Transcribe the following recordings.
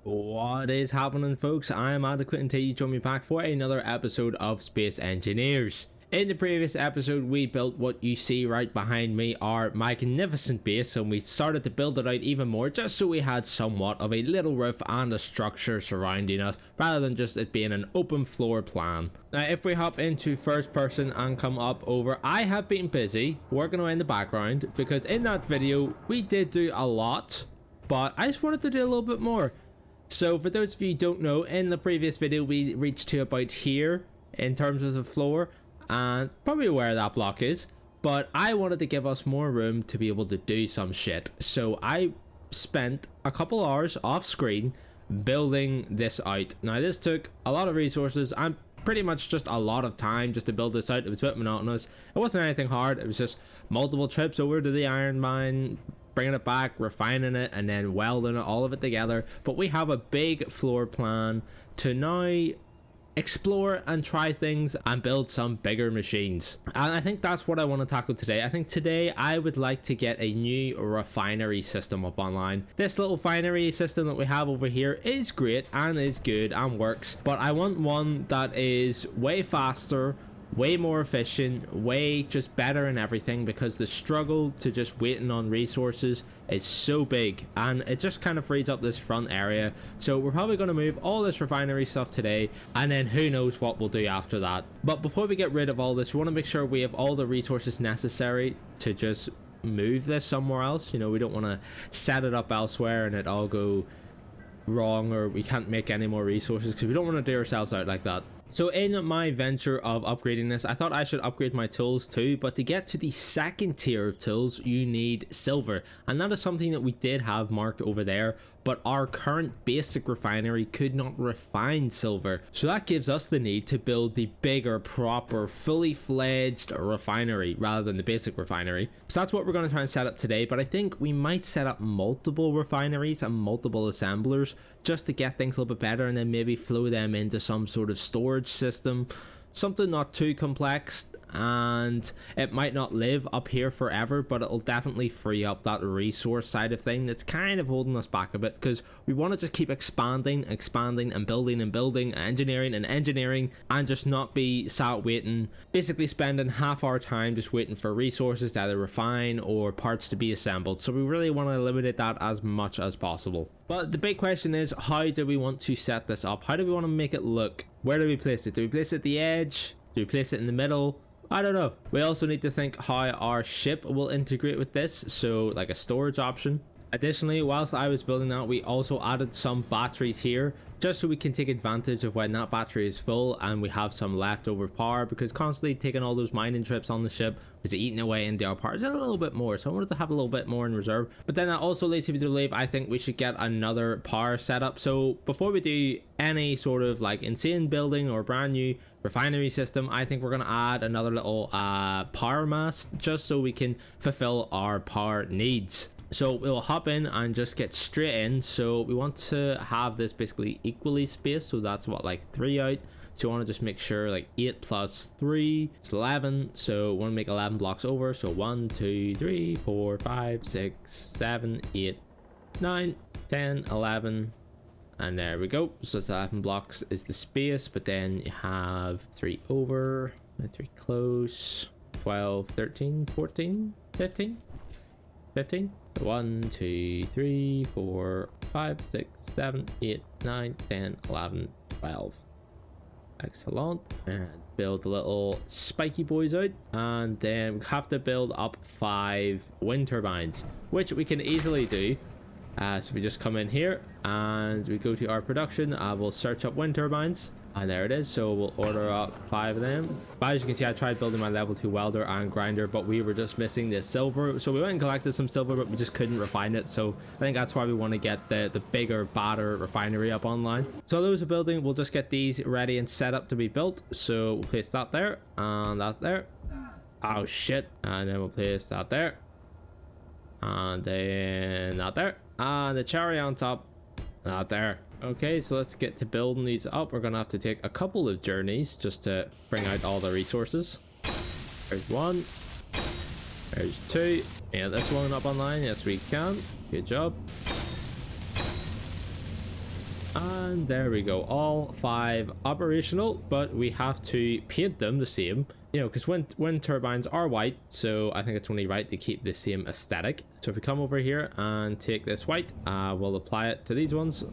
What is happening, folks? I am Adequate and you join me back for another episode of Space Engineers. In the previous episode, we built what you see right behind me, our magnificent base, and we started to build it out even more just so we had somewhat of a little roof and a structure surrounding us rather than just it being an open floor plan. Now, if we hop into first person and come up over, I have been busy working away in the background because in that video, we did do a lot, but I just wanted to do a little bit more. So for those of you who don't know, in the previous video we reached to about here in terms of the floor, and probably where that block is, but I wanted to give us more room to be able to do some shit. So I spent a couple hours off screen building this out. Now this took a lot of resources and pretty much just a lot of time just to build this out. It was a bit monotonous. It wasn't anything hard. It was just multiple trips over to the iron mine, bringing it back, refining it, and then welding it, all of it together. But we have a big floor plan to now explore and try things and build some bigger machines, and I think that's what I want to tackle today. I think today I would like to get a new refinery system up online. This little refinery system that we have over here is great and is good and works, but I want one that is way faster, way more efficient, way just better in everything, because the struggle to just waiting on resources is so big and it just kind of frees up this front area. So we're probably going to move all this refinery stuff today, and then who knows what we'll do after that. But before we get rid of all this, we want to make sure we have all the resources necessary to just move this somewhere else. You know, we don't want to set it up elsewhere and it all go wrong, or we can't make any more resources, because we don't want to do ourselves out like that. So in my venture of upgrading this, I thought I should upgrade my tools too, but to get to the second tier of tools, you need silver. And that is something that we did have marked over there, but our current basic refinery could not refine silver. So that gives us the need to build the bigger, proper, fully fledged refinery rather than the basic refinery. So that's what we're going to try and set up today, but I think we might set up multiple refineries and multiple assemblers just to get things a little bit better, and then maybe flow them into some sort of storage system, something not too complex. And it might not live up here forever, but it'll definitely free up that resource side of thing that's kind of holding us back a bit, because we want to just keep expanding and building, engineering and just not be sat waiting, basically spending half our time just waiting for resources to either refine or parts to be assembled. So we really want to eliminate that as much as possible. But the big question is, how do we want to set this up? How do we want to make it look? Where do we place it? Do we place it at the edge? Do we place it in the middle? I don't know. We also need to think how our ship will integrate with this, so like a storage option. Additionally, whilst I was building that, we also added some batteries here just so we can take advantage of when that battery is full and we have some leftover power, because constantly taking all those mining trips on the ship was eating away into our power. It's a little bit more, so I wanted to have a little bit more in reserve. But then that also leads me to believe I think we should get another power setup. So before we do any sort of like insane building or brand new refinery system, I think we're going to add another little power mast just so we can fulfill our power needs. So we'll hop in and just get straight in. So we want to have this basically equally spaced, so that's what, like 3 out. So we want to just make sure like 8 plus 3 is 11, so we want to make 11 blocks over. So 1 2 3 4 5 6 7 8 9 10 11, and there we go. So it's 11 blocks is the space, but then you have 3 over, 3 close, 12 13 14 15 15. 1 2 3 4 5 6 7 8 9 10 11 12. Excellent. And build the little spiky boys out, and then we have to build up 5 wind turbines, which we can easily do. So we just come in here and we go to our production. We'll search up wind turbines, and there it is. So we'll order up 5 of them. But as you can see, I tried building my level 2 welder and grinder, but we were just missing the silver. So we went and collected some silver, but we just couldn't refine it. So I think that's why we want to get the bigger, badder refinery up online. So those are building. We'll just get these ready and set up to be built. So we'll place that there and that there. Oh shit. And then we'll place that there. And then that there. And the cherry on top. Not there. Okay, so let's get to building these up. We're gonna have to take a couple of journeys just to bring out all the resources. There's 1. There's 2. Yeah, this one up online. Yes, we can. Good job. And there we go, all 5 operational, but we have to paint them the same, you know, because wind turbines are white, so I think it's only right to keep the same aesthetic. So if we come over here and take this white, we'll apply it to these ones.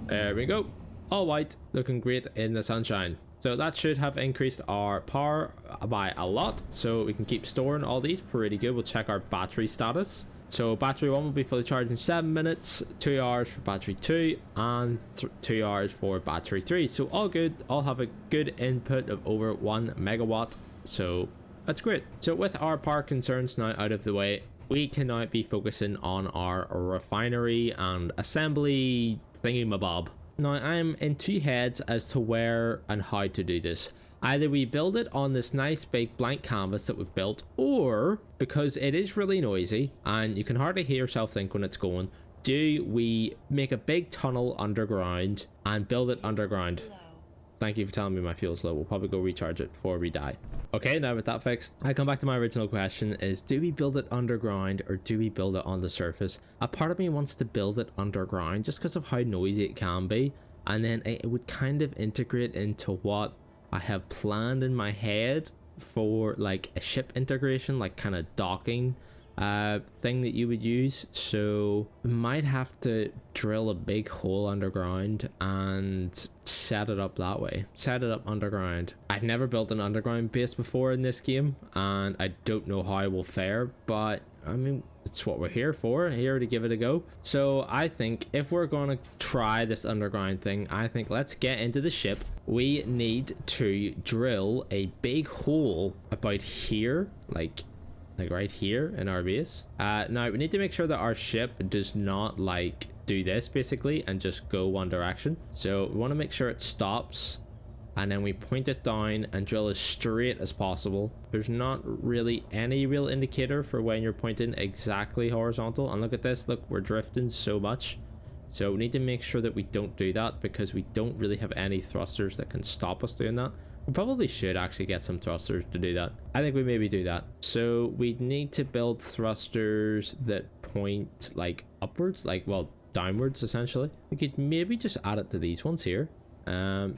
There we go, all white, looking great in the sunshine. So that should have increased our power by a lot, so we can keep storing all these. Pretty good. We'll check our battery status. So battery 1 will be fully charged in 7 minutes, 2 hours for battery 2, and 2 hours for battery 3. So all good, all have a good input of over 1 megawatt. So that's great. So with our power concerns now out of the way, we can now be focusing on our refinery and assembly thingy-mabob. Now I'm in 2 heads as to where and how to do this. Either we build it on this nice big blank canvas that we've built, or because it is really noisy and you can hardly hear yourself think when it's going, do we make a big tunnel underground and build it underground? Thank you for telling me my fuel's low. We'll probably go recharge it before we die. Okay, now with that fixed, I come back to my original question is, do we build it underground or do we build it on the surface? A part of me wants to build it underground just because of how noisy it can be, and then it would kind of integrate into what I have planned in my head for like a ship integration, like kind of docking thing that you would use. So we might have to drill a big hole underground and set it up that way, set it up underground. I've never built an underground base before in this game and I don't know how I will fare, but I mean, it's what we're here for, here to give it a go. So I think if we're going to try this underground thing, I think let's get into the ship. We need to drill a big hole about here, like right here in our base. Now we need to make sure that our ship does not like do this basically and just go one direction. So we want to make sure it stops and then we point it down and drill as straight as possible. There's not really any real indicator for when you're pointing exactly horizontal. And look at this, look, we're drifting so much. So we need to make sure that we don't do that because we don't really have any thrusters that can stop us doing that. We probably should actually get some thrusters to do that. I think we maybe do that. So we need to build thrusters that point like upwards, like, well, downwards essentially. We could maybe just add it to these ones here.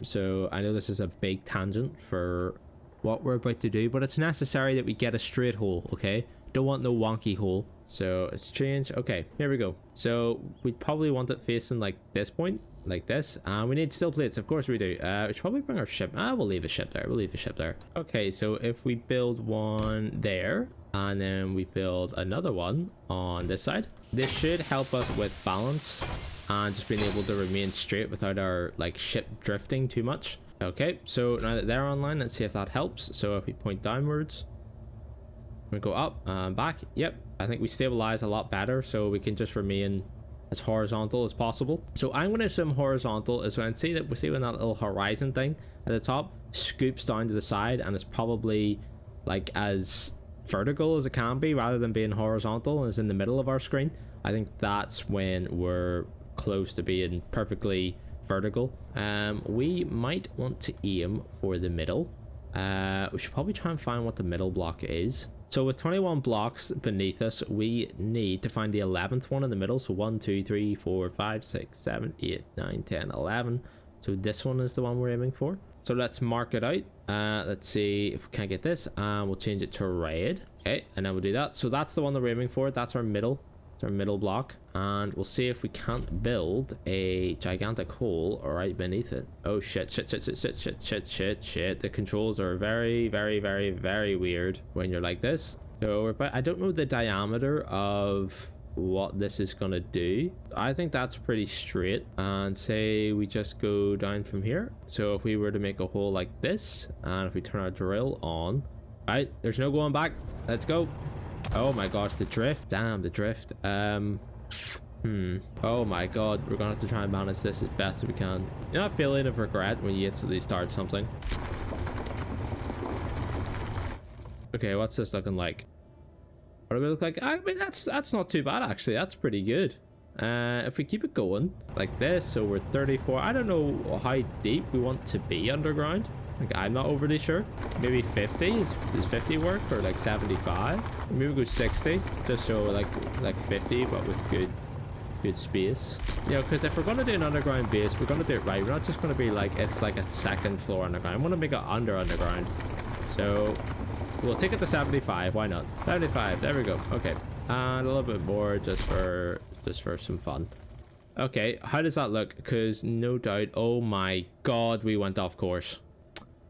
So I know this is a big tangent for what we're about to do, but it's necessary that we get a straight hole, okay? Don't want no wonky hole. So it's change. Okay, here we go. So we'd probably want it facing like this point, like this. And we need steel plates, of course we do. We should probably bring our ship. We'll leave a ship there. We'll leave a ship there. Okay, so if we build one there, and then we build another one on this side, this should help us with balance and just being able to remain straight without our like ship drifting too much. Okay, so now that they're online, let's see if that helps. So if we point downwards, we go up and back. Yep, I think we stabilize a lot better, so we can just remain as horizontal as possible. So I'm going to assume horizontal is when we see when that little horizon thing at the top scoops down to the side and it's probably like as vertical as it can be rather than being horizontal and is in the middle of our screen. I think that's when we're close to being perfectly vertical. We might want to aim for the middle. We should probably try and find what the middle block is. So with 21 blocks beneath us, we need to find the 11th one in the middle. So 1, 2, 3, 4, 5, 6, 7, 8, 9, 10, 11. So this one is the one we're aiming for. So let's mark it out. Let's see if we can get this, and we'll change it to red. Okay, and then we'll do that. So that's the one that we're aiming for. That's our middle. It's our middle block, and we'll see if we can't build a gigantic hole right beneath it. Oh shit. The controls are very, very, very, very weird when you're like this. So I don't know the diameter of what this is gonna do. I think that's pretty straight, and say we just go down from here. So if we were to make a hole like this, and if we turn our drill on, right, there's no going back. Let's go. Oh my gosh, the drift. Damn, the drift. Oh my god, we're gonna have to try and manage this as best as we can. You know that feeling of regret when you instantly start something? Okay, what's this looking like? What do we look like? I mean, that's not too bad actually. That's pretty good. If we keep it going like this, so we're 34. I don't know how deep we want to be underground. Like, I'm not overly sure. Maybe 50? Does 50 work? Or like 75? Maybe we go 60, just so like 50, but with good good space. You know, because if we're going to do an underground base, we're going to do it right. We're not just going to be like, it's like a second floor underground. I want to make it underground. So we'll take it to 75. Why not? 75. There we go. Okay. And a little bit more just for some fun. Okay. How does that look? Because no doubt. Oh my God, we went off course.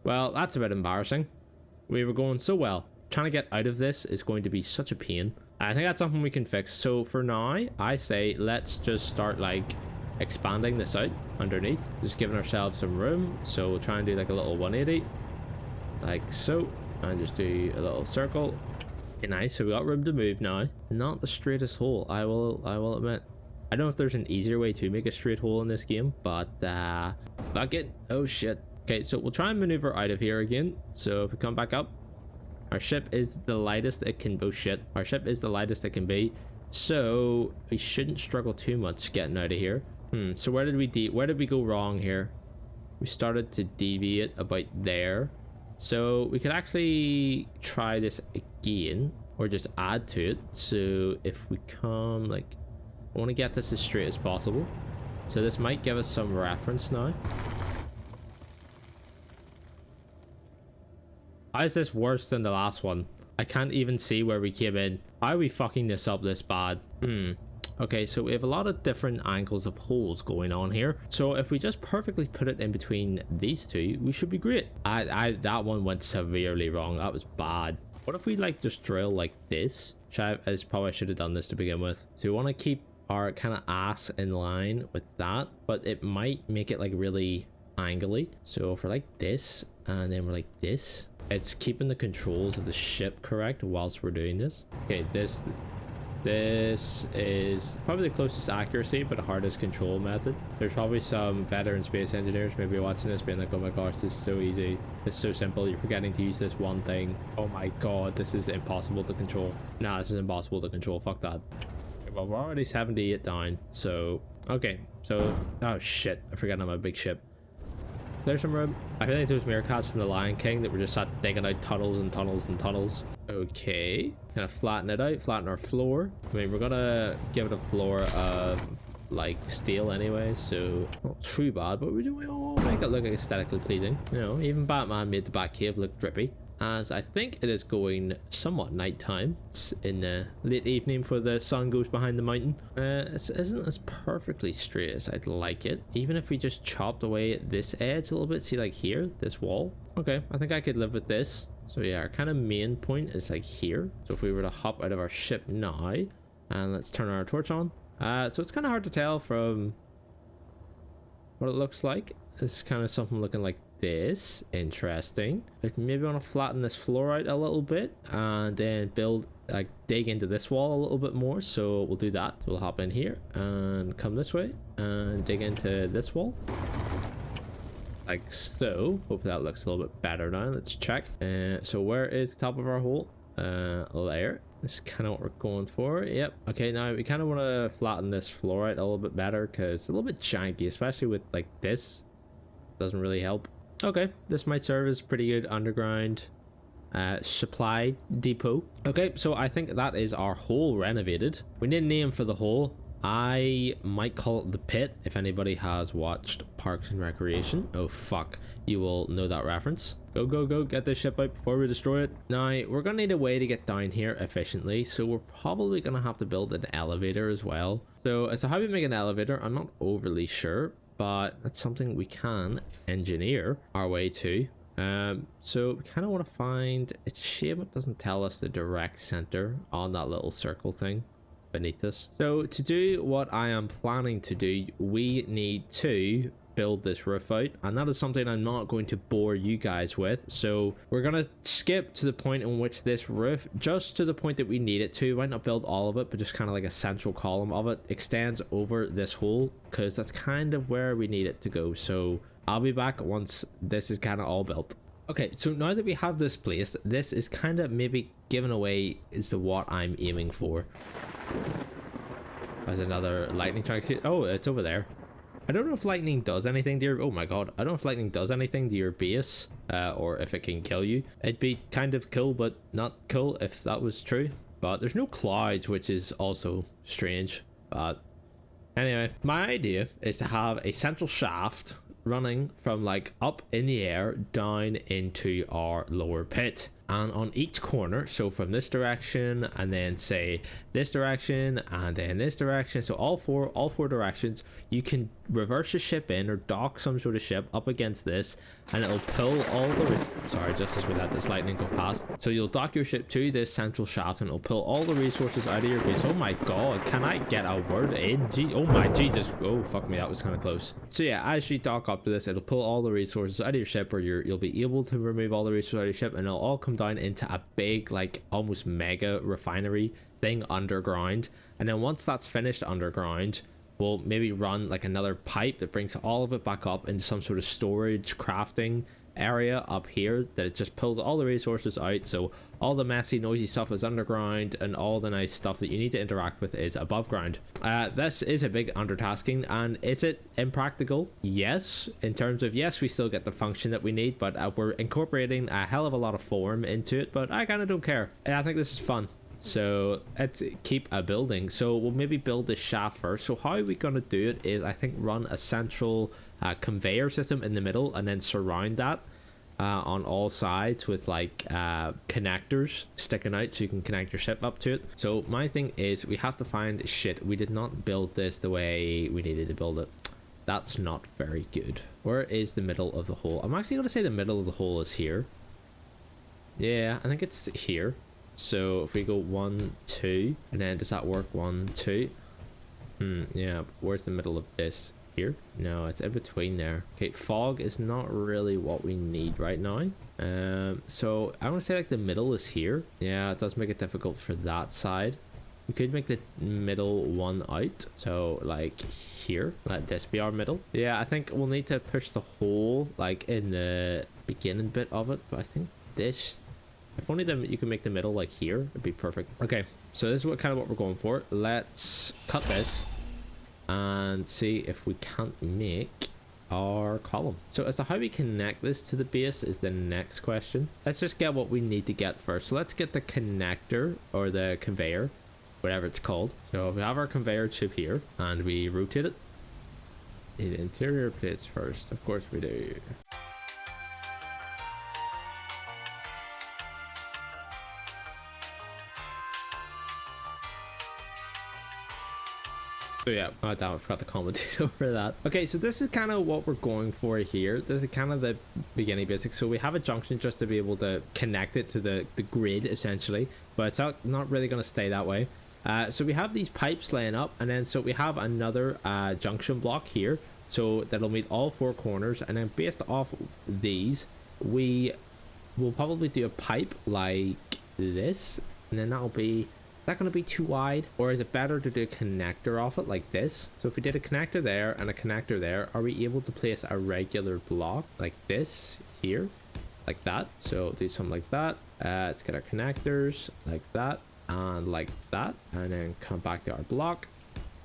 Well, that's a bit embarrassing. We were going so well. Trying to get out of this is going to be such a pain. I think that's something we can fix. So for now, I say let's just start like expanding this out underneath. Just giving ourselves some room. So we'll try and do like a little 180. Like so. And just do a little circle. Okay, nice. So we got room to move now. Not the straightest hole, I will admit. I don't know if there's an easier way to make a straight hole in this game, but fuck it. Oh shit. Okay, so we'll try and maneuver out of here again. So if we come back up, our ship is the lightest it can. Oh shit. Our ship is the lightest it can be. So we shouldn't struggle too much getting out of here. So where did we go wrong here? We started to deviate about there. So we could actually try this again, or just add to it. So if we come like, I want to get this as straight as possible. So this might give us some reference now. How is this worse than the last one? I can't even see where we came in. How are we fucking this up this bad? Okay, so we have a lot of different angles of holes going on here. So if we just perfectly put it in between these two, we should be great. That one went severely wrong. That was bad. What if we like just drill like this? I probably should have done this to begin with. So we want to keep our kind of ass in line with that, but it might make it like really angly. So if we're like this, and then we're like this, it's keeping the controls of the ship correct whilst we're doing this. Okay, this is probably the closest accuracy but the hardest control method. There's probably some veteran space engineers maybe watching this being like, oh my gosh, this is so easy, it's so simple, you're forgetting to use this one thing. Oh my God, this is impossible to control. Nah, this is impossible to control. Fuck that. Okay, well, we're already 78 down. So okay, so oh shit, I forgot I'm a big ship. There's some room. I feel like those meerkats from the Lion King that were just sat digging out tunnels and tunnels and tunnels. Okay, kind of flatten it out, flatten our floor. I mean, we're gonna give it a floor of like steel anyway, so not too bad, but we're doing all make it look like aesthetically pleasing. You know, even Batman made the Batcave look drippy. As I think it is going somewhat nighttime. It's in the late evening before the sun goes behind the mountain. It isn't as perfectly straight as I'd like it. Even if we just chopped away at this edge a little bit, see like here, this wall. Okay, I think I could live with this. So yeah, our kind of main point is like here. So if we were to hop out of our ship now, and let's turn our torch on. So it's kind of hard to tell from what it looks like. It's kind of something looking like this. Interesting. Like maybe want to flatten this floor out a little bit and then build, like dig into this wall a little bit more. So we'll do that. So we'll hop in here and come this way and dig into this wall like so. Hope that looks a little bit better now. Let's check. So where is the top of our hole? There. That's kind of what we're going for. Yep. Okay, now we kind of want to flatten this floor out a little bit better because it's a little bit janky, especially with like this. Doesn't really help. Okay, this might serve as pretty good underground supply depot. Okay, so I think that is our hole renovated. We need a name for the hole. I might call it the pit. If anybody has watched Parks and Recreation, oh fuck, you will know that reference. Go, go, go, get this ship out before we destroy it. Now, we're gonna need a way to get down here efficiently, so we're probably gonna have to build an elevator as well. So as to how we make an elevator, I'm not overly sure, but that's something we can engineer our way to. So we kind of want to find, it's a shame it doesn't tell us the direct center on that little circle thing beneath us. So to do what I am planning to do, we need to build this roof out, and that is something I'm not going to bore you guys with. So we're gonna skip to the point in which this roof, just to the point that we need it to, might not build all of it, but just kind of like a central column of it extends over this hole, because that's kind of where we need it to go. So I'll be back once this is kind of all built. Okay, so now that we have this place, this is kind of maybe given away as to what I'm aiming for. There's another lightning strike. Oh, it's over there. I don't know if lightning does anything to your, oh my god, I don't know if lightning does anything to your base, or if it can kill you. It'd be kind of cool, but not cool if that was true. But there's no clouds, which is also strange. But Anyway, my idea is to have a central shaft running from like up in the air down into our lower pit, and on each corner, so from this direction and then say this direction and then this direction, so all four directions, you can reverse a ship in or dock some sort of ship up against this, and it'll pull all the sorry, just as we let this lightning go past, so you'll dock your ship to this central shaft and it'll pull all the resources out of your base. Oh my god, can I get a word in? Oh my Jesus, oh fuck me, that was kind of close. So yeah, as you dock up to this, it'll pull all the resources out of your ship, or you'll be able to remove all the resources out of your ship, and it'll all come down into a big, like almost mega refinery thing underground. And then once that's finished underground, we'll maybe run like another pipe that brings all of it back up into some sort of storage crafting area up here, that it just pulls all the resources out, so all the messy noisy stuff is underground and all the nice stuff that you need to interact with is above ground. This is a big undertasking, and is it impractical? Yes, in terms of yes, we still get the function that we need, but we're incorporating a hell of a lot of form into it, but I kind of don't care. I think this is fun. So let's keep a building. So we'll maybe build this shaft first. So how are we going to do it is, I think, run a central conveyor system in the middle and then surround that on all sides with like connectors sticking out so you can connect your ship up to it. So my thing is, we have to find shit. We did not build this the way we needed to build it. That's not very good. Where is the middle of the hole? I'm actually going to say the middle of the hole is here. Yeah, I think it's here. So if we go 1 2, and then does that work? 1 2. Yeah, where's the middle of this? Here? No, it's in between there. Okay, fog is not really what we need right now. So I want to say like the middle is here. Yeah, it does make it difficult for that side. We could make the middle one out, so like here, let this be our middle. Yeah, I think we'll need to push the hole like in the beginning bit of it, but I think this, if only you can make the middle like here, it'd be perfect. Okay, so this is what we're going for. Let's cut this and see if we can't make our column. So as to how we connect this to the base is the next question. Let's just get what we need to get first. So let's get the connector, or the conveyor, whatever it's called. So we have our conveyor chip here and we rotate it. Need interior plates first, of course we do. So yeah, oh damn, I forgot to commentate over that. Okay, so this is kind of what we're going for here. This is kind of the beginning basics. So we have a junction just to be able to connect it to the grid essentially, but it's not really going to stay that way. So we have these pipes laying up, and then so we have another junction block here, so that'll meet all four corners, and then based off these, we will probably do a pipe like this, and then that'll be, is that going to be too wide, or is it better to do a connector off it like this? So if we did a connector there and a connector there, are we able to place a regular block like this here, like that? So do something like that. Let's get our connectors like that and like that, and then come back to our block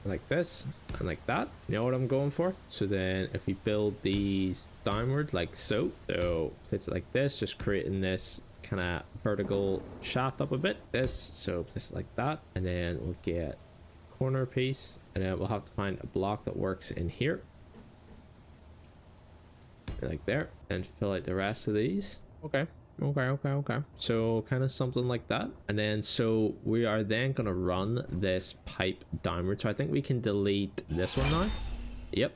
like this and like that. You know what I'm going for? So then if we build these downward like so place it like this, just creating this kind of vertical shaft up a bit, so just like that, and then we'll get corner piece, and then we'll have to find a block that works in here like there, and fill out the rest of these. Okay, so kind of something like that. And then so we are then gonna run this pipe downward. So I think we can delete this one now. Yep.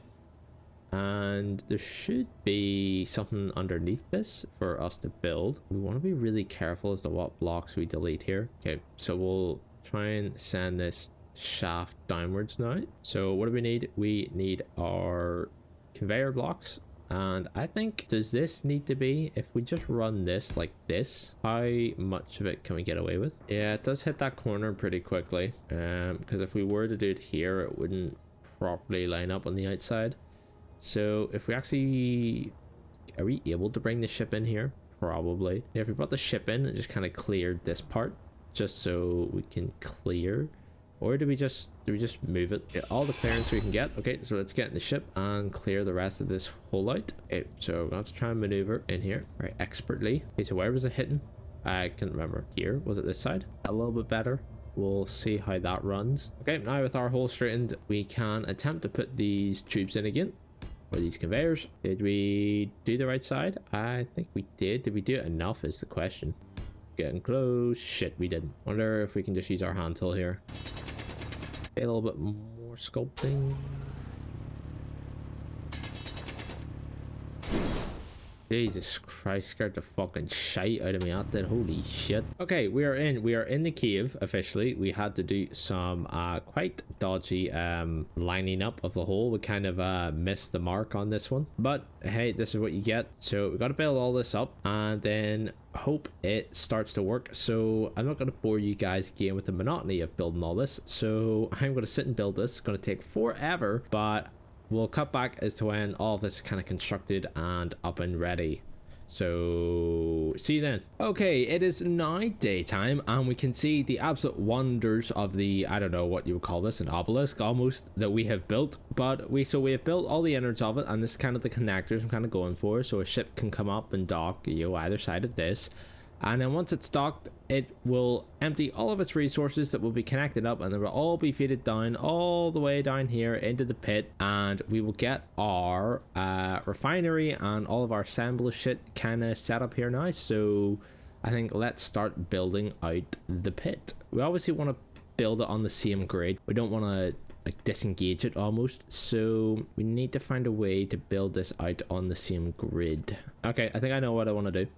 And there should be something underneath this for us to build. We want to be really careful as to what blocks we delete here. Okay, so we'll try and send this shaft downwards now. So what do we need? We need our conveyor blocks. And I think, does this need to be, if we just run this like this, how much of it can we get away with? Yeah, it does hit that corner pretty quickly, because if we were to do it here, it wouldn't properly line up on the outside. So if we actually, are we able to bring the ship in here? Probably. Yeah, if we brought the ship in and just kind of cleared this part just so we can clear, or do we just move it? Get all the clearance we can get. Okay, so let's get in the ship and clear the rest of this hole out. Okay, so we're gonna have to try and maneuver in here very expertly. Okay, so where was it hitting? I can't remember. Here, was it this side? A little bit better. we'll see how that runs. Okay, now with our hole straightened, we can attempt to put these tubes in again, or these conveyors. Did we do the right side? I think we did. Did we do it enough is the question. Getting close. Shit, we didn't. Wonder if we can just use our hand tool here. Okay, a little bit more sculpting. Jesus Christ, scared the fucking shite out of me out there. Holy shit. Okay, we are in the cave officially. We had to do some quite dodgy lining up of the hole. We kind of missed the mark on this one, but hey, this is what you get. So we got to build all this up and then hope it starts to work. So I'm not going to bore you guys again with the monotony of building all this, so I'm going to sit and build this. It's going to take forever, but we'll cut back as to when all of this is kind of constructed and up and ready. So see you then. Okay, it is now daytime and we can see the absolute wonders of the, I don't know what you would call this, an obelisk almost, that we have built. But we have built all the innards of it, and this is kind of the connectors I'm kind of going for, so a ship can come up and dock, you know, either side of this. And then once it's docked, it will empty all of its resources that will be connected up, and they will all be feeded down all the way down here into the pit, and we will get our refinery and all of our assemblage shit kind of set up here now. So I think let's start building out the pit. We obviously want to build it on the same grid. We don't want to like disengage it almost, so we need to find a way to build this out on the same grid. Okay, I think I know what I want to do.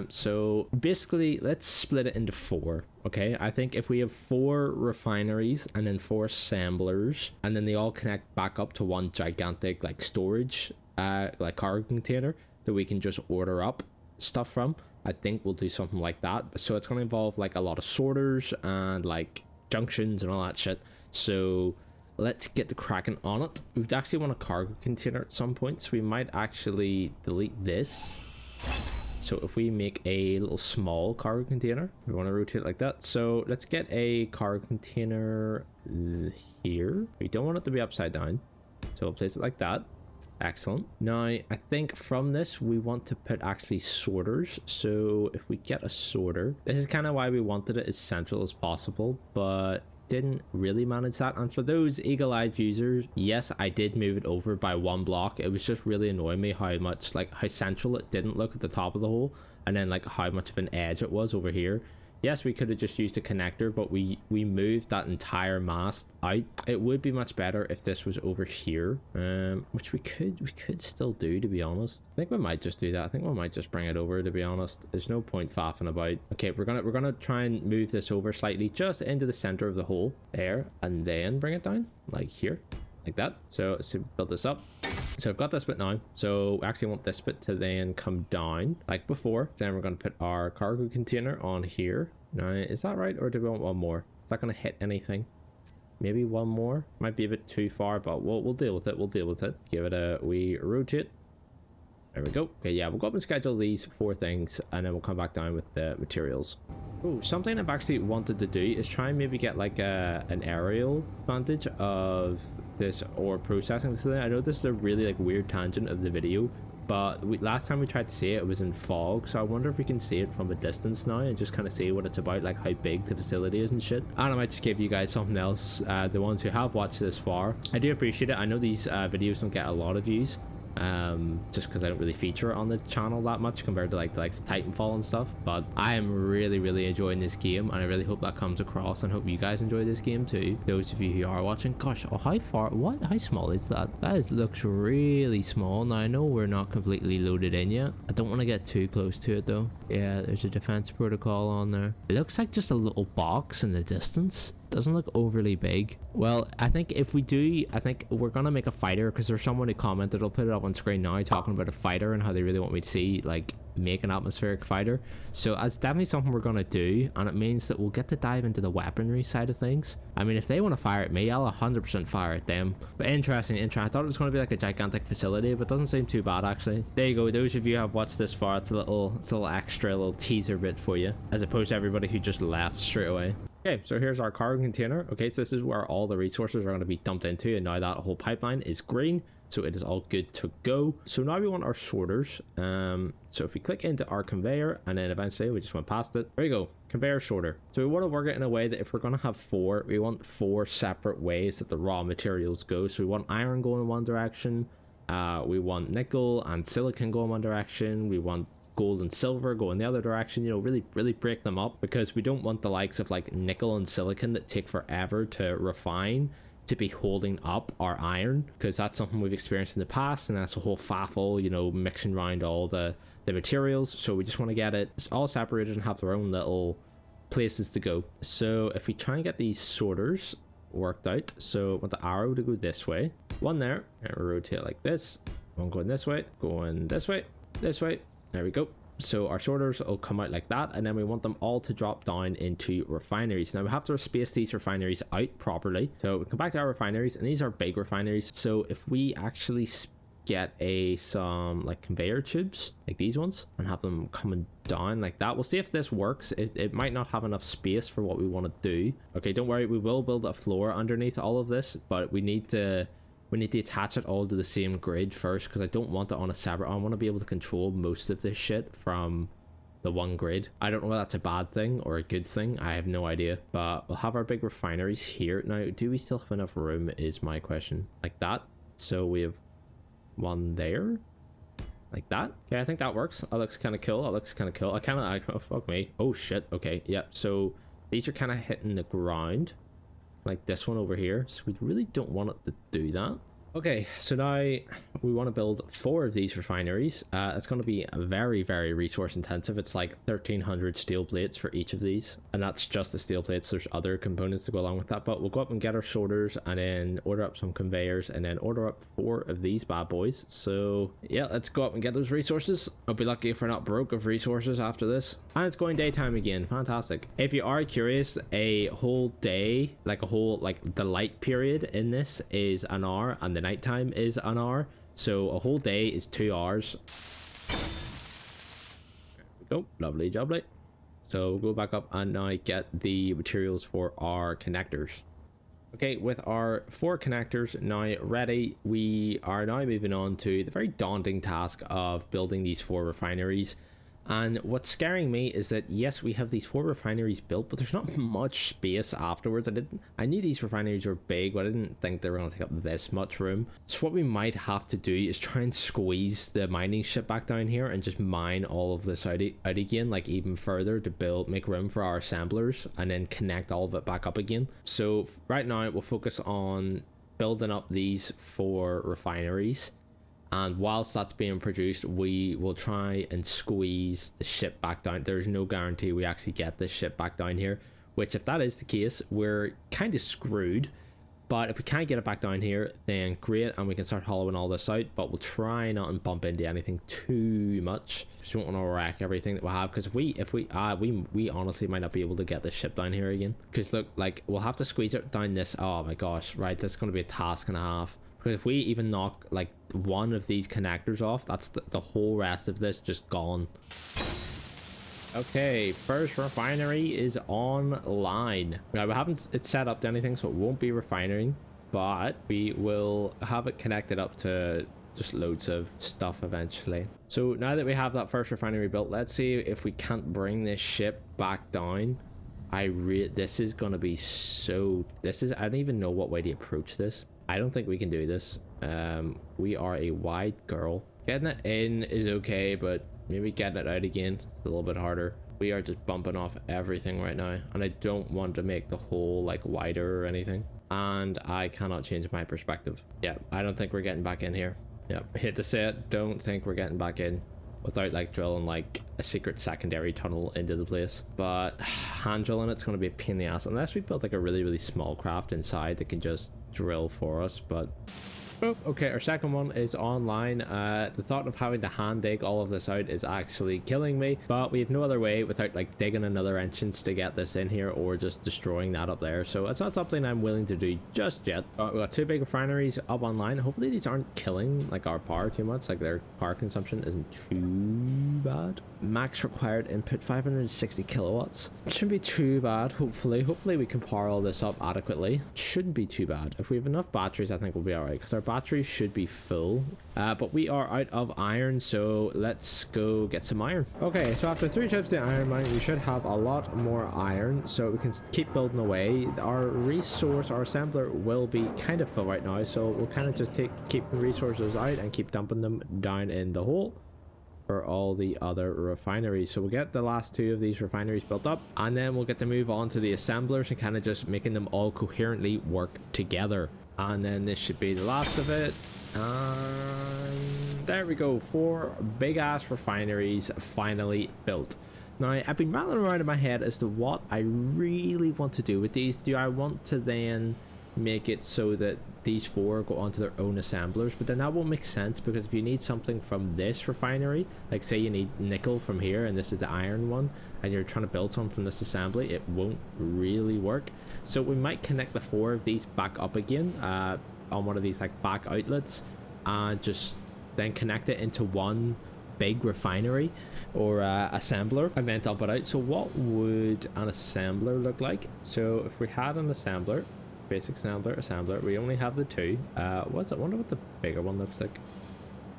So basically let's split it into 4. Okay, I think if we have 4 refineries and then 4 assemblers, and then they all connect back up to one gigantic like storage like cargo container that we can just order up stuff from, I think we'll do something like that. So it's going to involve like a lot of sorters and like junctions and all that shit. So let's get the cracking on it. We would actually want a cargo container at some point, so we might actually delete this. So if we make a little small cargo container, we want to rotate it like that. So let's get a cargo container here. We don't want it to be upside down, so we'll place it like that. Excellent. Now I think from this we want to put actually sorters. So if we get a sorter, this is kind of why we wanted it as central as possible, but didn't really manage that. And for those eagle-eyed users, yes, I did move it over by 1 block. It was just really annoying me how much, like, how central it didn't look at the top of the hole, and then like how much of an edge it was over here. Yes, we could have just used a connector, but we moved that entire mast out. It would be much better if this was over here, which we could still do, to be honest. I think we might just do that. I think we might just bring it over, to be honest. There's no point faffing about. Okay, we're gonna try and move this over slightly just into the center of the hole there, and then bring it down like here, like that. So let's build this up. So I've got this bit now, so we actually want this bit to then come down like before. Then we're going to put our cargo container on here. Now, is that right, or do we want one more? Is that going to hit anything? Maybe one more? Might be a bit too far, but we'll deal with it. We'll deal with it. Give it a wee rotate. There we go. Okay, yeah, we'll go up and schedule these 4 things, and then we'll come back down with the materials. Oh, something I've actually wanted to do is try and maybe get like an aerial advantage of this ore processing today. I know this is a really like weird tangent of the video, but last time we tried to see it, it was in fog, so I wonder if we can see it from a distance now and just kind of see what it's about, like how big the facility is and shit. And I might just give you guys something else, the ones who have watched this far. I do appreciate it. I know these videos don't get a lot of views, just because I don't really feature it on the channel that much compared to like Titanfall and stuff, but I am really enjoying this game, and I really hope that comes across, and hope you guys enjoy this game too, those of you who are watching. Gosh, oh, how small is that? Looks really small. Now I know we're not completely loaded in yet. I don't want to get too close to it though. Yeah, there's a defense protocol on there. It looks like just a little box in the distance. Doesn't look overly big. Well, I think if we do, I think we're gonna make a fighter, because there's someone who commented, I'll put it up on screen now, talking about a fighter and how they really want me to see like make an atmospheric fighter. So that's definitely something we're gonna do, and it means that we'll get to dive into the weaponry side of things. I mean, if they want to fire at me, I'll 100% fire at them. But interesting. I thought it was going to be like a gigantic facility, but it doesn't seem too bad actually. There you go. Those of you who have watched this far, it's a little extra little teaser bit for you, as opposed to everybody who just left straight away. Okay, so here's our cargo container. Okay, so this is where all the resources are going to be dumped into, and now that whole pipeline is green. So it is all good to go. So now we want our sorters. So if we click into our conveyor and then eventually we just went past it, there you go, conveyor sorter. So we want to work it in a way that if we're going to have four, we want four separate ways that the raw materials go. So we want iron going in one direction, we want nickel and silicon going one direction, we want gold and silver go in the other direction, you know, really break them up, because we don't want the likes of like nickel and silicon that take forever to refine to be holding up our iron, because that's something we've experienced in the past, and that's a whole faffle, you know, mixing around all the materials. So we just want to get it all separated and have their own little places to go. So if we try and get these sorters worked out, so I want the arrow to go this way, one there, and we rotate like this, one going this way, this way, there we go. So our sorters will come out like that, and then we want them all to drop down into refineries. Now we have to space these refineries out properly. So we come back to our refineries, and these are big refineries. So if we actually get some like conveyor tubes like these ones and have them coming down like that, we'll see if this works. It might not have enough space for what we want to do. Okay, don't worry, we will build a floor underneath all of this, but we need to attach it all to the same grid first, because I don't want it on a separate. I want to be able to control most of this shit from the one grid. I don't know whether that's a bad thing or a good thing. I have no idea. But we'll have our big refineries here. Now, do we still have enough room is my question. Like that. So we have one there. Like that. Okay, I think that works. That looks kind of cool. Oh, fuck me. Oh, shit. Okay, yep. So these are kind of hitting the ground, like this one over here, so we really don't want it to do that. Okay, so now we want to build 4 of these refineries. It's going to be very resource intensive. It's like 1,300 steel plates for each of these, and that's just the steel plates. There's other components to go along with that, but we'll go up and get our sorters and then order up some conveyors and then order up 4 of these bad boys. So yeah, let's go up and get those resources. I'll be lucky if we're not broke of resources after this. And it's going daytime again. Fantastic. If you are curious, a whole day, like the light period in this is an hour, and the nighttime is an hour. So a whole day is 2 hours. There we go. Lovely jubbly. So we'll go back up and now get the materials for our connectors. Okay, with our 4 connectors now ready, we are now moving on to the very daunting task of building these 4 refineries. And what's scaring me is that yes, we have these 4 refineries built, but there's not much space afterwards. I knew these refineries were big, but I didn't think they were going to take up this much room. So what we might have to do is try and squeeze the mining ship back down here and just mine all of this out again, like even further, to make room for our assemblers and then connect all of it back up again. So right now we'll focus on building up these 4 refineries. And whilst that's being produced, we will try and squeeze the ship back down. There's no guarantee we actually get this ship back down here, which if that is the case, we're kind of screwed. But if we can't get it back down here, then great, and we can start hollowing all this out. But we'll try not to bump into anything too much. Just don't want to wreck everything that we have, because we honestly might not be able to get this ship down here again. Because look, like we'll have to squeeze it down this. Oh my gosh, right? This is going to be a task and a half. Because if we even knock like one of these connectors off, that's the whole rest of this just gone. Okay, first refinery is online. Now we haven't it set up to anything, so it won't be refining, but we will have it connected up to just loads of stuff eventually. So now that we have that first refinery built, let's see if we can't bring this ship back down. This is gonna be so. I don't even know what way to approach this. I don't think we can do this. We are a wide girl. Getting it in is okay, but maybe getting it out again is a little bit harder. We are just bumping off everything right now, and I don't want to make the hole like wider or anything. And I cannot change my perspective. Yeah, I don't think we're getting back in here. Yeah, hate to say it, don't think we're getting back in without like drilling like a secret secondary tunnel into the place. But hand drilling it's going to be a pain in the ass, unless we built like a really small craft inside that can just drill for us. But oh, okay, our second one is online. The thought of having to hand dig all of this out is actually killing me, but we have no other way without like digging another entrance to get this in here, or just destroying that up there. So it's not something I'm willing to do just yet. We've got 2 big refineries up online. Hopefully these aren't killing like our power too much, like their power consumption isn't too bad. Max required input 560 kilowatts. Shouldn't be too bad. Hopefully we can power all this up adequately. Shouldn't be too bad. If we have enough batteries, I think we'll be all right, because our batteries should be full, but we are out of iron, so let's go get some iron. Okay, so after 3 trips to the iron mine, we should have a lot more iron, so we can keep building away. Our resource, our assembler will be kind of full right now, so we'll kind of just keep the resources out and keep dumping them down in the hole for all the other refineries. So we'll get the last 2 of these refineries built up, and then we'll get to move on to the assemblers and kind of just making them all coherently work together. And then this should be the last of it, and there we go, 4 big ass refineries finally built. Now I've been rattling around in my head as to what I really want to do with these. Do I want to then make it so that these 4 go onto their own assemblers? But then that won't make sense, because if you need something from this refinery, like say you need nickel from here and this is the iron one, and you're trying to build something from this assembly, it won't really work. So we might connect the 4 of these back up again on one of these like back outlets, and just then connect it into one big refinery or assembler, and then dump it out. So what would an assembler look like? So if we had an assembler, basic assembler, we only have the 2. What's it? I wonder what the bigger one looks like.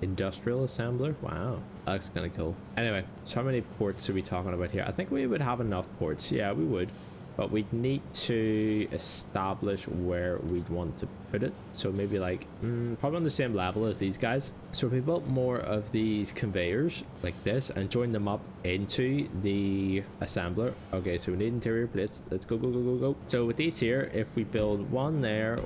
Industrial assembler. Wow, that looks kind of cool. Anyway, so how many ports are we talking about here? I think we would have enough ports. Yeah, we would, but we'd need to establish where we'd want to put it. So maybe like probably on the same level as these guys. So if we built more of these conveyors like this and join them up into the assembler. Okay, so we need interior plates. Let's go. So with these here, if we build one there,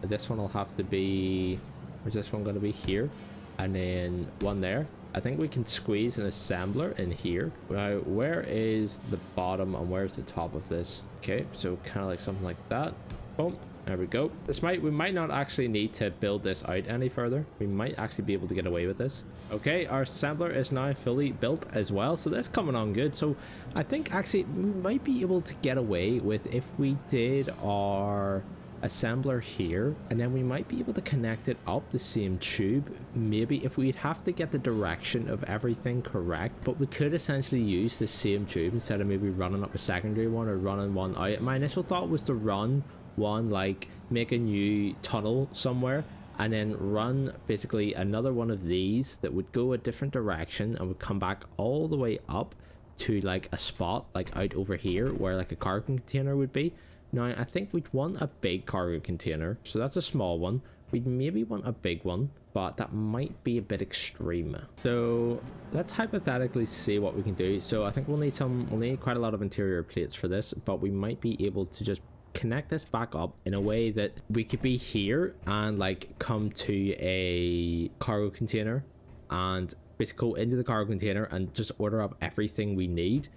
this one will have to be, where's this one going to be? Here, and then one there. I think we can squeeze an assembler in here. Now, where is the bottom and where's the top of this? Okay, so kind of like something like that. Boom, there we go. We might not actually need to build this out any further. We might actually be able to get away with this. Okay, our assembler is now fully built as well, so that's coming on good. So I think actually we might be able to get away with, if we did our assembler here, and then we might be able to connect it up the same tube. Maybe if we'd have to get the direction of everything correct, but we could essentially use the same tube instead of maybe running up a secondary one or running one out. My initial thought was to run one, like make a new tunnel somewhere, and then run basically another one of these that would go a different direction and would come back all the way up to like a spot like out over here where like a cargo container would be. Now, I think we'd want a big cargo container, so that's a small one. We'd maybe want a big one, but that might be a bit extreme. So let's hypothetically see what we can do. So I think we'll need quite a lot of interior plates for this, but we might be able to just connect this back up in a way that we could be here and like come to a cargo container and basically go into the cargo container and just order up everything we need,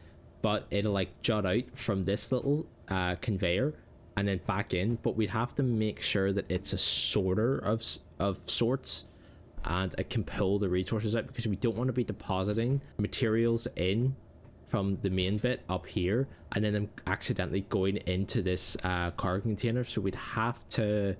but it'll like jut out from this little conveyor and then back in. But we'd have to make sure that it's a sorter of sorts, and it can pull the resources out, because we don't want to be depositing materials in from the main bit up here and then them accidentally going into this cargo container. So we'd have to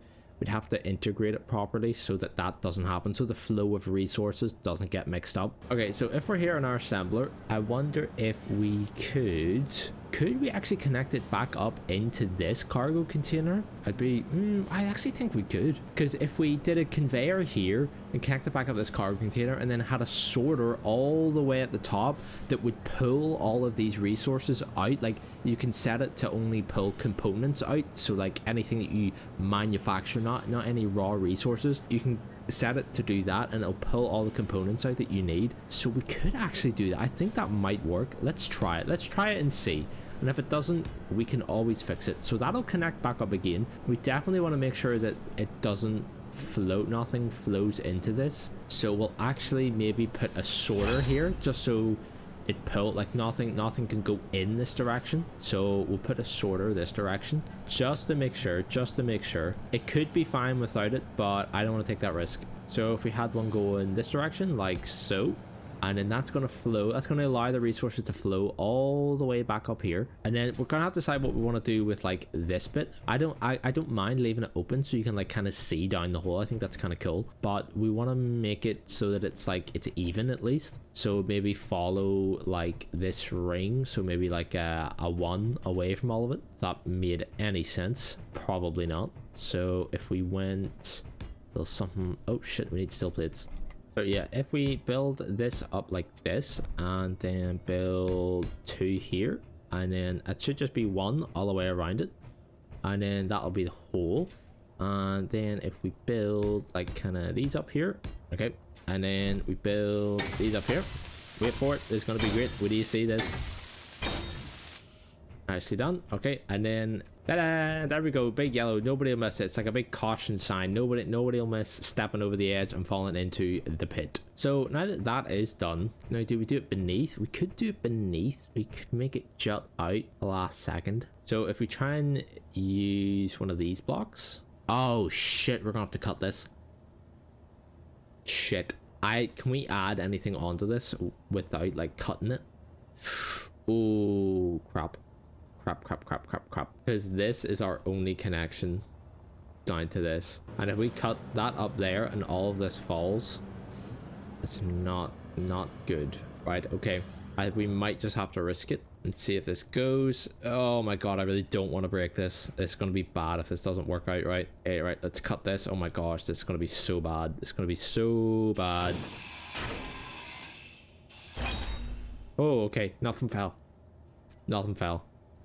integrate it properly so that doesn't happen, so the flow of resources doesn't get mixed up. Okay, so if we're here in our assembler, I wonder if we could we actually connect it back up into this cargo container? I actually think we could, because if we did a conveyor here and connect it back up this cargo container and then had a sorter all the way at the top that would pull all of these resources out, like you can set it to only pull components out, so like anything that you manufacture, not any raw resources, you can set it to do that and it'll pull all the components out that you need. So we could actually do that. I think that might work. Let's try it and see. And if it doesn't, we can always fix it. So that'll connect back up again. We definitely want to make sure that it doesn't float, nothing flows into this. So we'll actually maybe put a sorter here just so it pull, like nothing can go in this direction. So we'll put a sorter this direction just to make sure. It could be fine without it, but I don't want to take that risk. So if we had one go in this direction like so, and then that's going to flow. That's going to allow the resources to flow all the way back up here, and then we're going to have to decide what we want to do with like this bit. I don't mind leaving it open so you can like kind of see down the hole. I think that's kind of cool, but we want to make it so that it's like it's even at least. So maybe follow like this ring, so maybe like a 1 away from all of it. If that made any sense. Probably not. So if we went something, oh shit, we need steel plates. So yeah, if we build this up like this, and then build 2 here, and then it should just be 1 all the way around it, and then that'll be the hole. And then if we build like kind of these up here, okay, and then we build these up here, wait for it, it's gonna be great. What do you see this? Nicely done. Okay, and then ta-da, there we go, big yellow. Nobody will miss it. It's like a big caution sign. Nobody will miss stepping over the edge and falling into the pit. So now that that is done, now do we do it beneath? We could do it beneath. We could make it jut out the last second. So if we try and use one of these blocks, oh shit, we're gonna have to cut this. Shit. Can we add anything onto this without like cutting it? Oh crap. Crap. Because this is our only connection down to this. And if we cut that up there and all of this falls, it's not good. Right, okay. We might just have to risk it and see if this goes. Oh my god, I really don't want to break this. It's going to be bad if this doesn't work out right. Hey, right, let's cut this. Oh my gosh, this is going to be so bad. It's going to be so bad. Oh, okay. Nothing fell.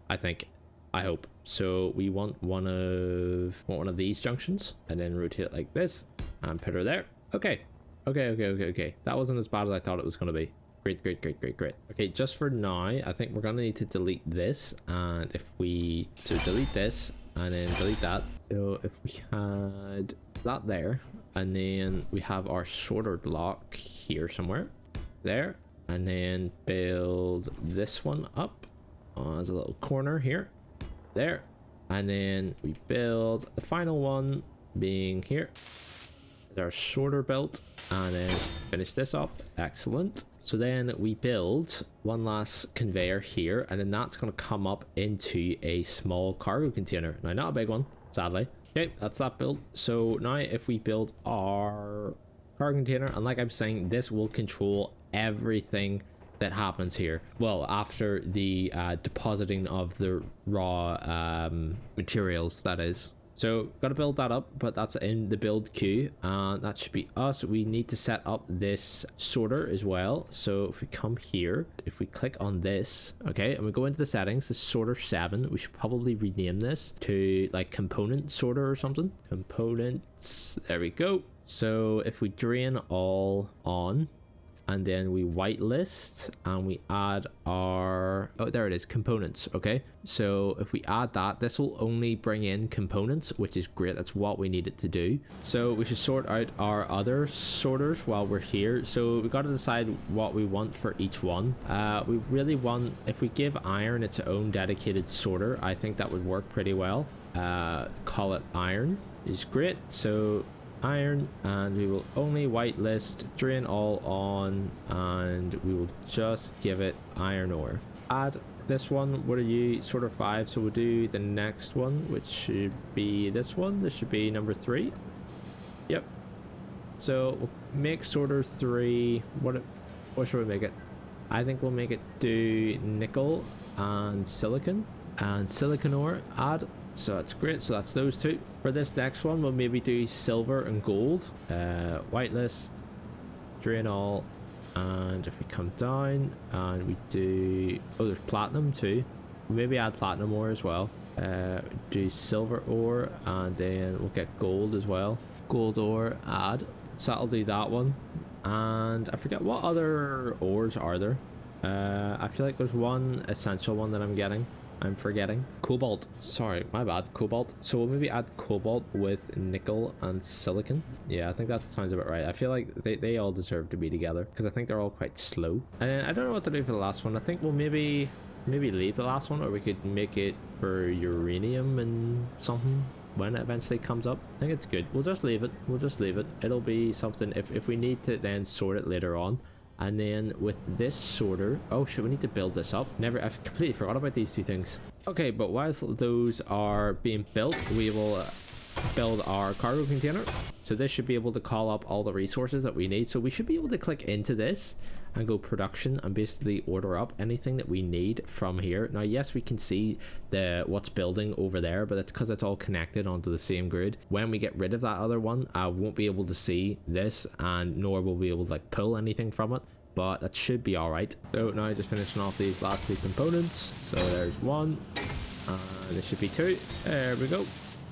I think. I hope. So we want one of these junctions, and then rotate it like this and put her there. Okay. That wasn't as bad as I thought it was going to be. Great. Okay, just for now, I think we're going to need to delete this. And if we... So delete this and then delete that. So if we had that there, and then we have our sorter block here somewhere. There. And then build this one up. As a little corner here, there, and then we build the final one being here. Our sorter built, and then finish this off. Excellent. So then we build one last conveyor here, and then that's going to come up into a small cargo container. Now, not a big one, sadly. Okay, that's that built. So now if we build our cargo container, and like I'm saying, this will control everything that happens here. Well, after the depositing of the raw materials, that is. So gotta build that up, but that's in the build queue, and that should be us. We need to set up this sorter as well. So if we come here, if we click on this, okay, and we go into the settings, the sorter 7, we should probably rename this to like component sorter or something. Components, there we go. So if we drain all on, and then we whitelist and we add our, oh, there it is, components. Okay, so if we add that, this will only bring in components, which is great. That's what we need it to do. So we should sort out our other sorters while we're here. So we got to decide what we want for each one. We really want, if we give iron its own dedicated sorter, I think that would work pretty well. Call it iron is great. So iron, and we will only whitelist, drain all on, and we will just give it iron ore. Add this one. What are you? Sorter 5. So we'll do the next one, which should be this one. This should be number 3. Yep. So we'll make sorter 3. What should we make it? I think we'll make it do nickel and silicon ore. Add. So that's great. So that's those two. For this next one, we'll maybe do silver and gold. Whitelist, drain all, and if we come down and we do, oh, there's platinum too. Maybe add platinum ore as well. Do silver ore, and then we'll get gold as well. Gold ore, add. So that'll do that one. And I forget what other ores are there. I feel like there's one essential one that I'm forgetting. Cobalt. Sorry, my bad. Cobalt. So we'll maybe add cobalt with nickel and silicon. Yeah, I think that sounds about right. I feel like they all deserve to be together because I think they're all quite slow. And I don't know what to do for the last one. I think we'll maybe leave the last one, or we could make it for uranium and something when it eventually comes up. I think it's good. We'll just leave it. It'll be something if we need to then sort it later on. And then with this sorter, oh shit, we need to build this up. I've completely forgot about these two things. Okay, but whilst those are being built, we will build our cargo container. So this should be able to call up all the resources that we need. So we should be able to click into this and go production and basically order up anything that we need from here. Now yes, we can see what's building over there, but it's because it's all connected onto the same grid. When we get rid of that other one, I won't be able to see this, and nor will we be able to like pull anything from it, but that should be all right. So now just finishing off these last two components. So there's one, and this should be two. There we go.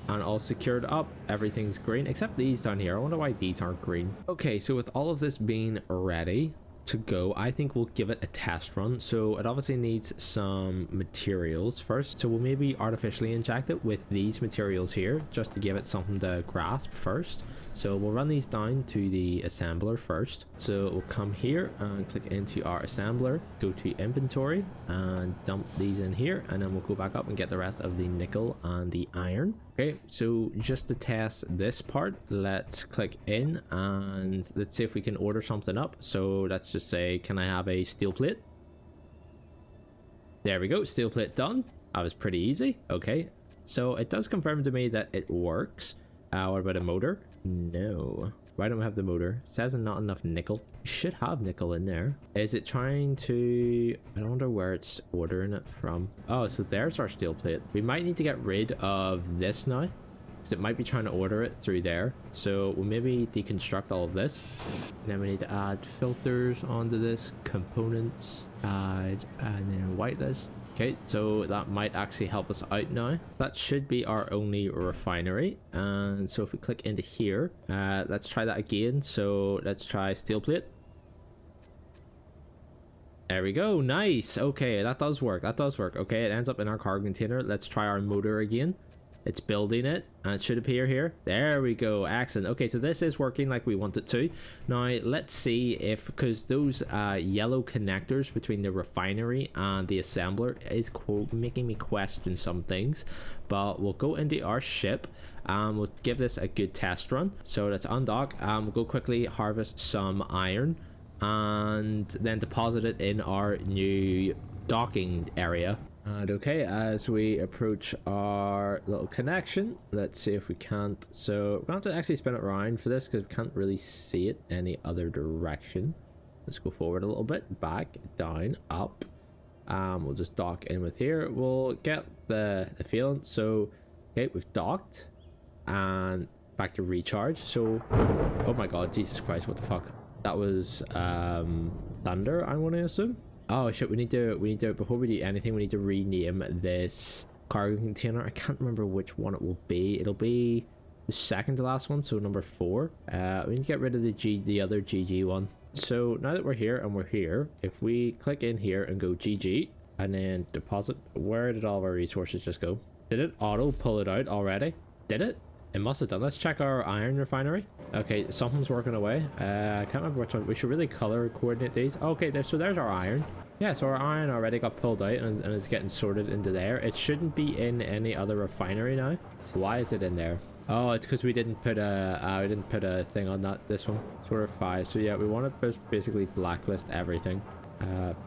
And all secured up, everything's green except these down here. I wonder why these aren't green. Okay, so with all of this being ready to go, I think we'll give it a test run. So it obviously needs some materials first, so we'll maybe artificially inject it with these materials here just to give it something to grasp first. So we'll run these down to the assembler first. So we'll come here and click into our assembler, go to inventory and dump these in here, and then we'll go back up and get the rest of the nickel and the iron. Okay, so just to test this part, let's click in and let's see if we can order something up. So let's just say, can I have a steel plate? There we go, steel plate done. That was pretty easy. Okay, so it does confirm to me that it works. What about a motor? No. Why don't we have the motor? It says not enough nickel. We should have nickel in there. Is it trying to... I wonder where it's ordering it from. Oh, so there's our steel plate. We might need to get rid of this now, because it might be trying to order it through there. So we'll maybe deconstruct all of this. And then we need to add filters onto this. Components. Add, and then whitelist. Okay, so that might actually help us out now. That should be our only refinery. And so if we click into here, let's try that again. So let's try steel plate. There we go. Nice. Okay, that does work. That does work. Okay, it ends up in our cargo container. Let's try our motor again. It's building it and it should appear here. There we go. Excellent. Okay, so this is working like we want it to. Now let's see if, because those yellow connectors between the refinery and the assembler is making me question some things, but we'll go into our ship and we'll give this a good test run. So let's undock. We'll go quickly harvest some iron and then deposit it in our new docking area. And okay, as we approach our little connection, let's see if we can't. So we're gonna have to actually spin it around for this because we can't really see it any other direction. Let's go forward a little bit, back, down, up. We'll just dock in with here. We'll get the feeling. So okay, we've docked and back to recharge. So oh my god, Jesus Christ, what the fuck? That was thunder, I'm gonna assume. Oh shit, we need to, before we do anything, we need to rename this cargo container. I can't remember which one it will be. It'll be the second to last one, so number 4. We need to get rid of the other GG one. So now that we're here, if we click in here and go GG and then deposit, where did all of our resources just go? Did it auto pull it out already? Did it? It must have done. Let's check our iron refinery. Okay, something's working away. I can't remember which one. We should really color coordinate these. Okay, so there's our iron. Yeah, so our iron already got pulled out and it's getting sorted into there. It shouldn't be in any other refinery now. Why is it in there? Oh, it's because we didn't put a thing on this one. Sort of 5. So yeah, we want to basically blacklist everything.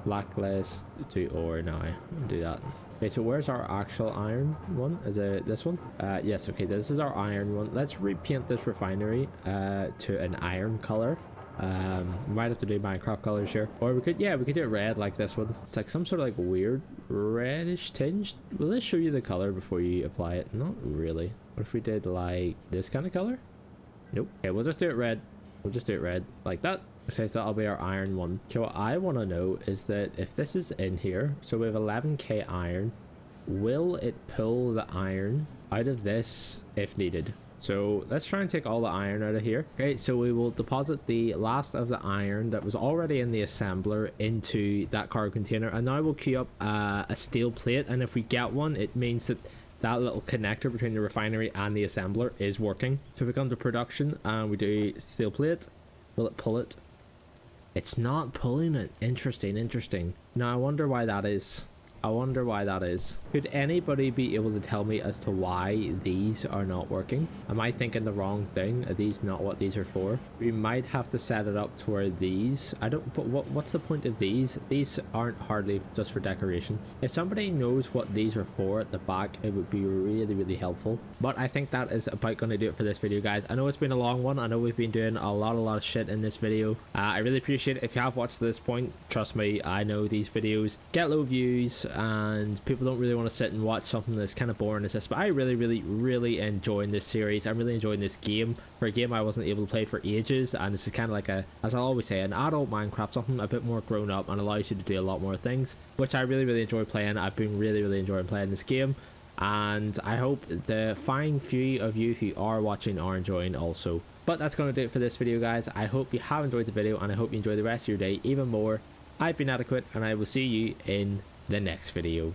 Blacklist to ore now. Do that. Okay, so where's our actual iron one? Is it this one? Yes, okay, this is our iron one. Let's repaint this refinery to an iron color. We might have to do Minecraft colors here, or we could do it red like this one. It's like some sort of like weird reddish tinge. Will this show you the color before you apply it? Not really. What if we did like this kind of color? Nope. Okay, we'll just do it red. We'll just do it red like that. Okay, so that'll be our iron one. Okay, what I want to know is that if this is in here, so we have 11k iron, will it pull the iron out of this if needed? So let's try and take all the iron out of here. Okay, so we will deposit the last of the iron that was already in the assembler into that cargo container, and now we'll queue up a steel plate, and if we get one, it means that that little connector between the refinery and the assembler is working. So if we come to production and we do steel plate, will it pull it? It's not pulling it. Interesting. Now I wonder why that is. I wonder why that is. Could anybody be able to tell me as to why these are not working? Am I thinking the wrong thing? Are these not what these are for? We might have to set it up to where these, I don't, but what's the point of these? These aren't hardly just for decoration. If somebody knows what these are for at the back, it would be really helpful. But I think that is about going to do it for this video, guys. I know it's been a long one. I know we've been doing a lot of shit in this video. I really appreciate it if you have watched to this point. Trust me, I know these videos get low views and people don't really want to sit and watch something that's kind of boring as this, but I really enjoying this series. I'm really enjoying this game. For a game I wasn't able to play for ages, and this is kind of like a, as I always say, an adult Minecraft, something a bit more grown up and allows you to do a lot more things, which I really enjoy playing. I've been really enjoying playing this game, and I hope the fine few of you who are watching are enjoying also. But that's going to do it for this video, guys. I hope you have enjoyed the video, and I hope you enjoy the rest of your day even more. I've been Adequate, and I will see you in the next video.